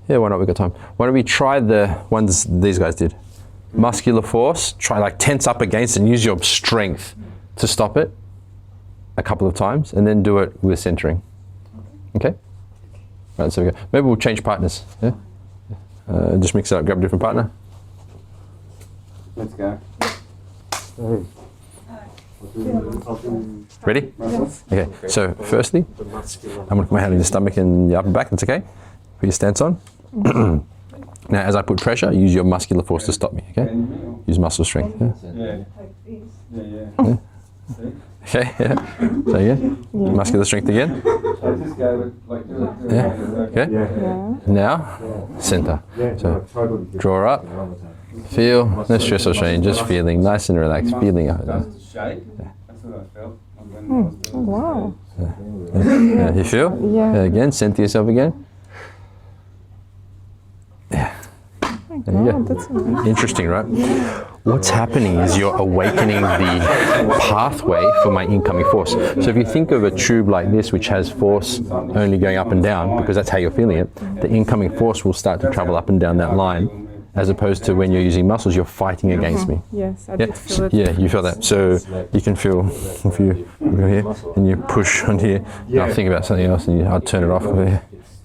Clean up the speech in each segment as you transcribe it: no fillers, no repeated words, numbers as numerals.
Yeah, why not? We've got time. Why don't we try the ones these guys did? Muscular force, try like tense up against and use your strength to stop it a couple of times, and then do it with centering. Okay? Right, so we go. Maybe we'll change partners. Yeah? Just mix it up, grab a different partner. Let's go. Ready? Okay, so firstly, I'm going to put my hand on your stomach and your upper back, that's okay? Put your stance on. Now, as I put pressure, use your muscular force to stop me, okay? Use muscle strength. Yeah? Yeah. Okay, yeah. So again, muscular strength again. Yeah, okay. Now, center. So, draw up, feel, no stress or strain, just feeling, nice and relaxed, feeling it. Wow. Yeah. You feel? Yeah. Again, center yourself again. Yeah. There you go. That's amazing. Interesting, right? What's happening is you're awakening the pathway for my incoming force. So if you think of a tube like this, which has force only going up and down, because that's how you're feeling it, the incoming force will start to travel up and down that line, as opposed to when you're using muscles, you're fighting against me. Yes, I did feel it. Yeah, you feel that. So you can feel, if you go here and you push on here, and I'll think about something else and I'll turn it off over here.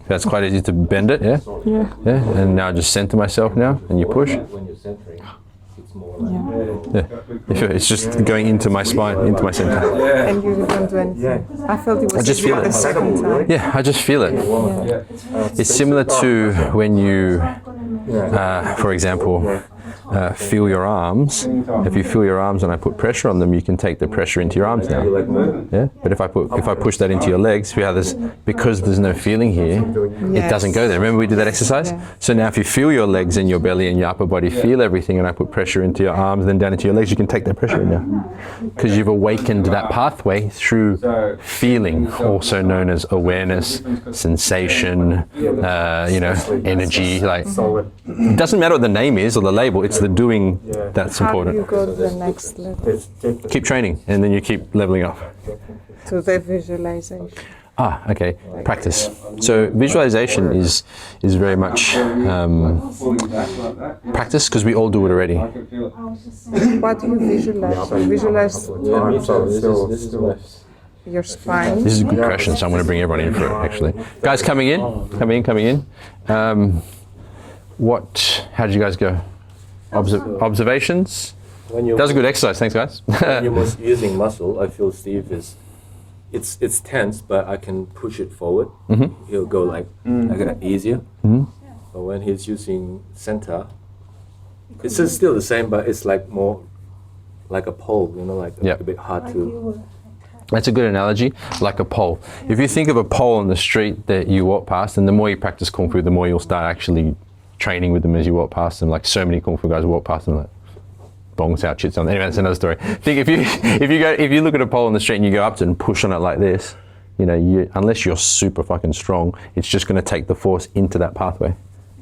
That's quite easy to bend it, yeah? Yeah. Yeah, and now just center myself now, and you push. Yeah. It's just going into my spine, into my center. And you don't do anything. I felt it was I just feel the it. second time. Yeah, I just feel it. Yeah. It's similar to when you, for example, feel your arms. If you feel your arms and I put pressure on them, you can take the pressure into your arms now. Yeah. But if I push that into your legs, see how because there's no feeling here, it doesn't go there. Remember we did that exercise? Yeah. So now if you feel your legs and your belly and your upper body, feel everything, and I put pressure into your arms, then down into your legs, you can take that pressure in now. Because you've awakened that pathway through feeling, also known as awareness, sensation, energy. Like, it doesn't matter what the name is or the label, it's the doing that's important. How do you go to the next level? Keep training, and then you keep leveling up. To the visualization. Okay. Practice. So visualization is very much practice, because we all do it already. What do you visualize? Visualize your spine. This is a good question, so I'm going to bring everyone in for it, actually. Guys coming in. How did you guys go? Observations? That was a good exercise, thanks guys. When you're using muscle, I feel Steve it's tense, but I can push it forward. Mm-hmm. He'll go like easier. Mm-hmm. But when he's using center, it's still the same, but it's like more like a pole, like a bit hard to... That's a good analogy, like a pole. If you think of a pole on the street that you walk past, and the more you practice Kung Fu, the more you'll start actually training with them as you walk past them. Like so many Kung Fu guys walk past them like bong sao chits on. Anyway, that's another story. Think if you look at a pole on the street and you go up to it and push on it like this, unless you're super fucking strong, it's just going to take the force into that pathway.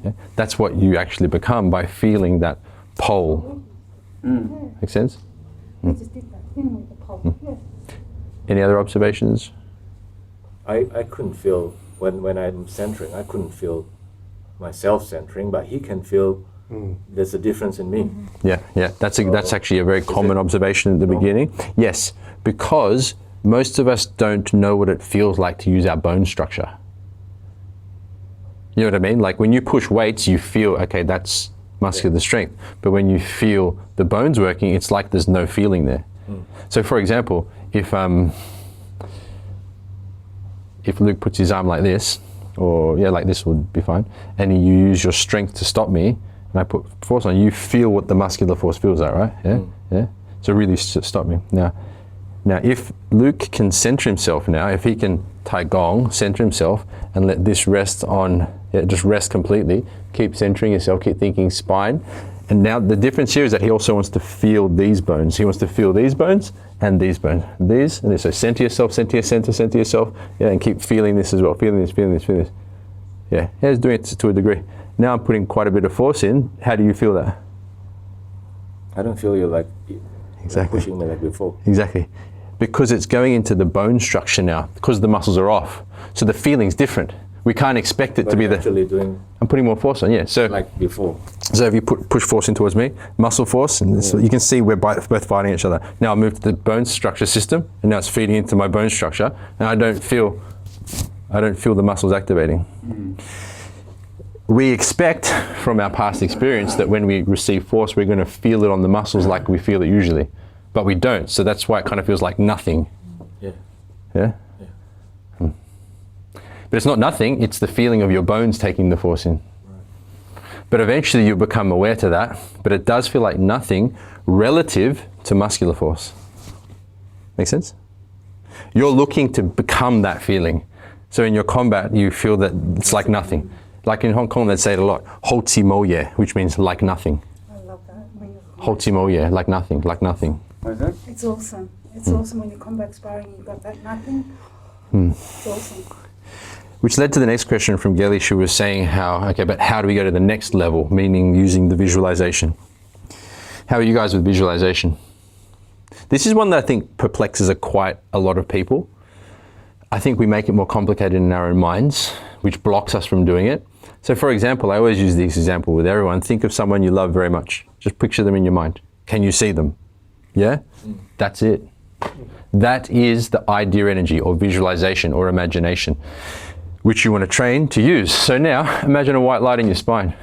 Yeah? That's what you actually become by feeling that pole. Make sense? Any other observations? I couldn't feel when I'm centering. I couldn't feel myself centering, but he can feel there's a difference in me. Yeah. That's actually a very common observation at the beginning. Yes, because most of us don't know what it feels like to use our bone structure. You know what I mean? Like when you push weights, you feel, okay, that's muscular strength. But when you feel the bones working, it's like there's no feeling there. So for example, if Luke puts his arm like this, or like this would be fine, and you use your strength to stop me, and I put force on you, feel what the muscular force feels like, right? Yeah. So really stop me. Now, if Luke can center himself now, if he can Tai Gong, center himself, and let this rest on, just rest completely, keep centering yourself, keep thinking spine. And now the difference here is that he also wants to feel these bones. He wants to feel these bones and these bones. These and this. So center yourself, center yourself. Yeah, and keep feeling this as well. Feeling this. Yeah, he's doing it to a degree. Now I'm putting quite a bit of force in. How do you feel that? I don't feel you like exactly pushing me like before. Exactly. Because it's going into the bone structure now, because the muscles are off. So the feeling's different. We can't expect it But to be you're actually doing I'm putting more force on, yeah. So, like before. so if you push force in towards me, muscle force, and this, you can see we're both fighting each other. Now I move to the bone structure system, and now it's feeding into my bone structure, and I don't feel the muscles activating. We expect from our past experience that when we receive force, we're going to feel it on the muscles like we feel it usually, but we don't. So that's why it kind of feels like nothing. Yeah. Yeah. But it's not nothing, it's the feeling of your bones taking the force in. Right. But eventually you'll become aware to that, but it does feel like nothing relative to muscular force. Make sense? You're looking to become that feeling. So in your combat, you feel that it's like nothing. Like in Hong Kong, they say it a lot, ho chi mo ye, which means like nothing. I love that. Ho chi mo ye, like nothing, like nothing. What is it? It's awesome. It's awesome when you come back sparring, you got that nothing. It's awesome. Which led to the next question from Gelly. She was saying but how do we go to the next level, meaning using the visualization? How are you guys with visualization? This is one that I think perplexes quite a lot of people. I think we make it more complicated in our own minds, which blocks us from doing it. So for example, I always use this example with everyone. Think of someone you love very much. Just picture them in your mind. Can you see them? Yeah? That's it. That is the idea energy or visualization or imagination, which you want to train to use. So now, imagine a white light in your spine.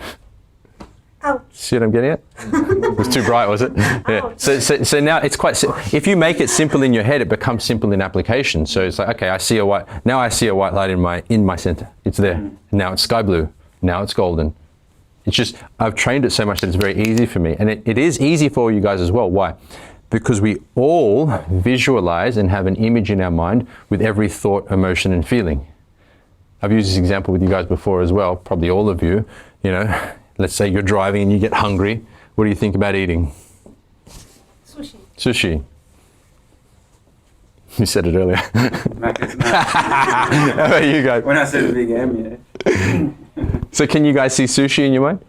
Ouch. See what I'm getting at? It was too bright, was it? Yeah. So now it's quite, if you make it simple in your head, it becomes simple in application. So it's like, okay, I see a white light in my center. It's there. Now it's sky blue. Now it's golden. It's just, I've trained it so much that it's very easy for me. And it is easy for you guys as well. Why? Because we all visualize and have an image in our mind with every thought, emotion, and feeling. I've used this example with you guys before as well, probably all of you. You know, let's say you're driving and you get hungry. What do you think about eating? Sushi. Sushi. You said it earlier. How about you guys? When I said the big M, yeah. So can you guys see sushi in your mind?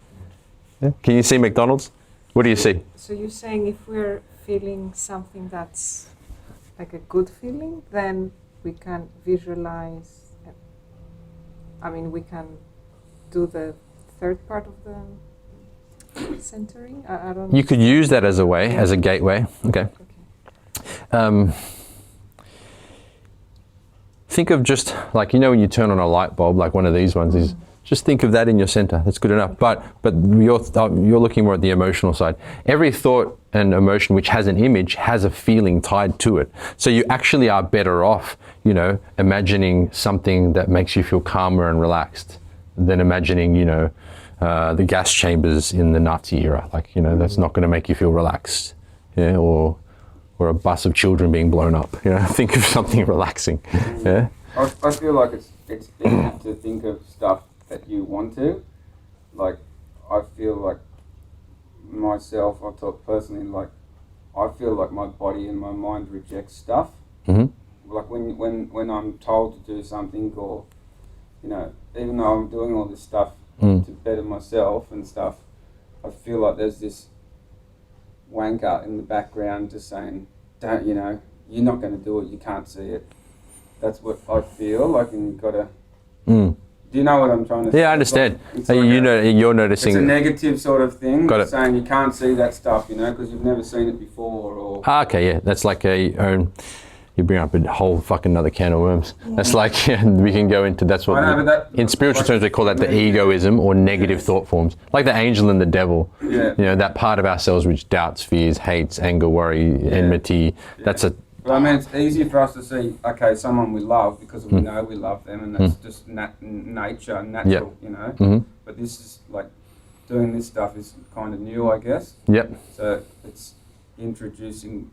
Yeah? Can you see McDonald's? What do you see? So you're saying if we're feeling something that's like a good feeling, then we can visualize. I mean, we can do the third part of the centering. I don't. You could use that as a way, as a gateway. Okay. Think of just like, you know, when you turn on a light bulb, like one of these ones is. Just think of that in your center. That's good enough. But you're looking more at the emotional side. Every thought and emotion which has an image has a feeling tied to it. So you actually are better off, you know, imagining something that makes you feel calmer and relaxed than imagining, you know, the gas chambers in the Nazi era. Like, you know, that's not going to make you feel relaxed. Yeah, or a bus of children being blown up. You know, think of something relaxing. Yeah. I feel like it's easy to think of stuff that you want to. Like, I feel like myself, I talk personally, like, I feel like my body and my mind reject stuff. Mm-hmm. Like when I'm told to do something, or, you know, even though I'm doing all this stuff to better myself and stuff, I feel like there's this wanker in the background just saying, don't, you know, you're not going to do it, you can't see it. That's what I feel like, and you've got to... Do you know what I'm trying to say? Yeah, I understand. It's like You're noticing. It's a negative sort of thing. Got it. Saying you can't see that stuff, you know, because you've never seen it before. Or Okay, yeah, that's like you bring up a whole fucking another can of worms. Yeah. That's like, we can go into, that's what, in spiritual terms we call that the egoism or negative thought forms. Like the angel and the devil. Yeah. You know, that part of ourselves which doubts, fears, hates, anger, worry, enmity. Yeah. That's a... But I mean, it's easier for us to see, okay, someone we love because we know we love them, and that's just nature, natural, you know. Mm-hmm. But this is like, doing this stuff is kind of new, I guess. Yep. So it's introducing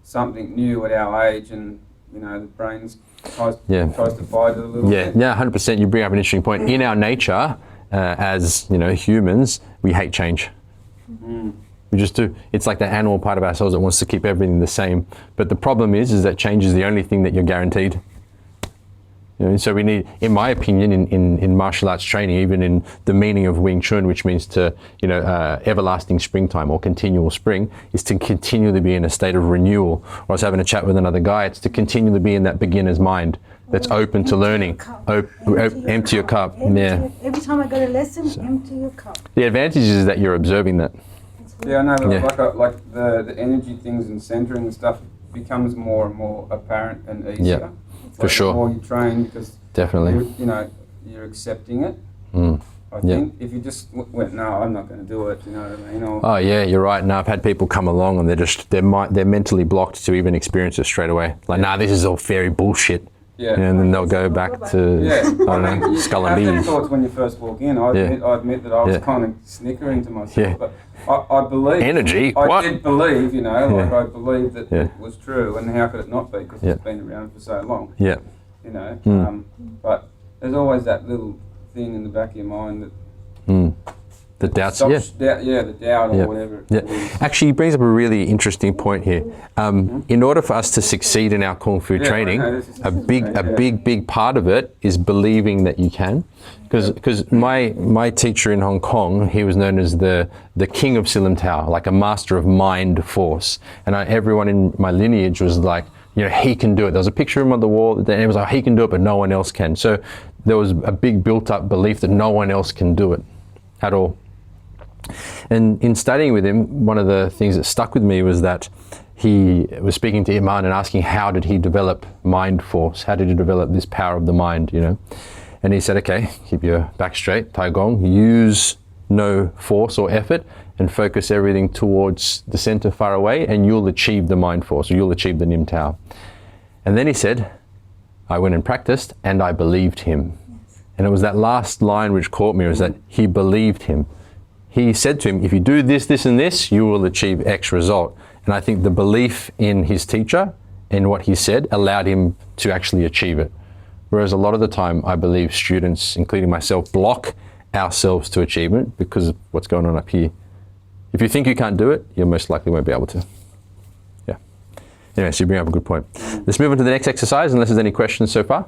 something new at our age, and, you know, the brain tries to fight it a little bit. Yeah, 100%. You bring up an interesting point. In our nature, as, you know, humans, we hate change. We just do. It's like the animal part of ourselves that wants to keep everything the same. But the problem is that change is the only thing that you're guaranteed. You know, so we need, in my opinion, in martial arts training, even in the meaning of Wing Chun, which means to, you know, everlasting springtime or continual spring, is to continually be in a state of renewal. Or I was having a chat with another guy, it's to continually be in that beginner's mind, that's open to learning. Empty your cup. Yeah. Every time I go to lesson, empty your cup. The advantage is that you're observing that. Yeah, I know, but Yeah. like the energy things and centering and stuff becomes more and more apparent and easier. Yeah, Like for sure. The more you train, because Definitely. you're accepting it. Mm. I Yeah. think if you just went, no, I'm not going to do it. You know what I mean? Or, Oh yeah, you're right. Now I've had people come along and they're mentally blocked to even experience it straight away. Like, nah, this is all fairy bullshit. yeah. And then they'll go back to Yeah, I don't know, you skull have and them bees. thoughts when you first walk in. I admit that I was Yeah. kind of snickering to myself, Yeah. but I believe Energy? I What? did believe, like Yeah. I believed that Yeah. it was true, and how could it not be? Because Yeah. it's been around for so long, Yeah. But there's always that little thing in the back of your mind that The doubts. stops, the doubt or Yeah. whatever. Yeah. It is. Actually, he brings up a really interesting point here. In order for us to succeed in our Kung Fu Yeah, training, I know, this is a great, big part of it is believing that you can. Because my teacher in Hong Kong, he was known as the king of Silim Tao, like a master of mind force. And everyone in my lineage was like, he can do it. There was a picture of him on the wall, and it was like, he can do it, but no one else can. So there was a big built-up belief that no one else can do it at all. And in studying with him, one of the things that stuck with me was that he was speaking to Iman and asking, how did he develop mind force? How did he develop this power of the mind, And he said, okay, keep your back straight, Tai Gong, use no force or effort and focus everything towards the center far away, and you'll achieve the mind force, or you'll achieve the Nim Tao. And then he said, I went and practiced and I believed him. Yes. And it was that last line which caught me, was that he believed him. He said to him, if you do this, this, and this, you will achieve X result. And I think the belief in his teacher and what he said allowed him to actually achieve it. Whereas a lot of the time, I believe students, including myself, block ourselves to achievement because of what's going on up here. If you think you can't do it, you most likely won't be able to. Yeah. Anyway, so you bring up a good point. Let's move on to the next exercise, unless there's any questions so far.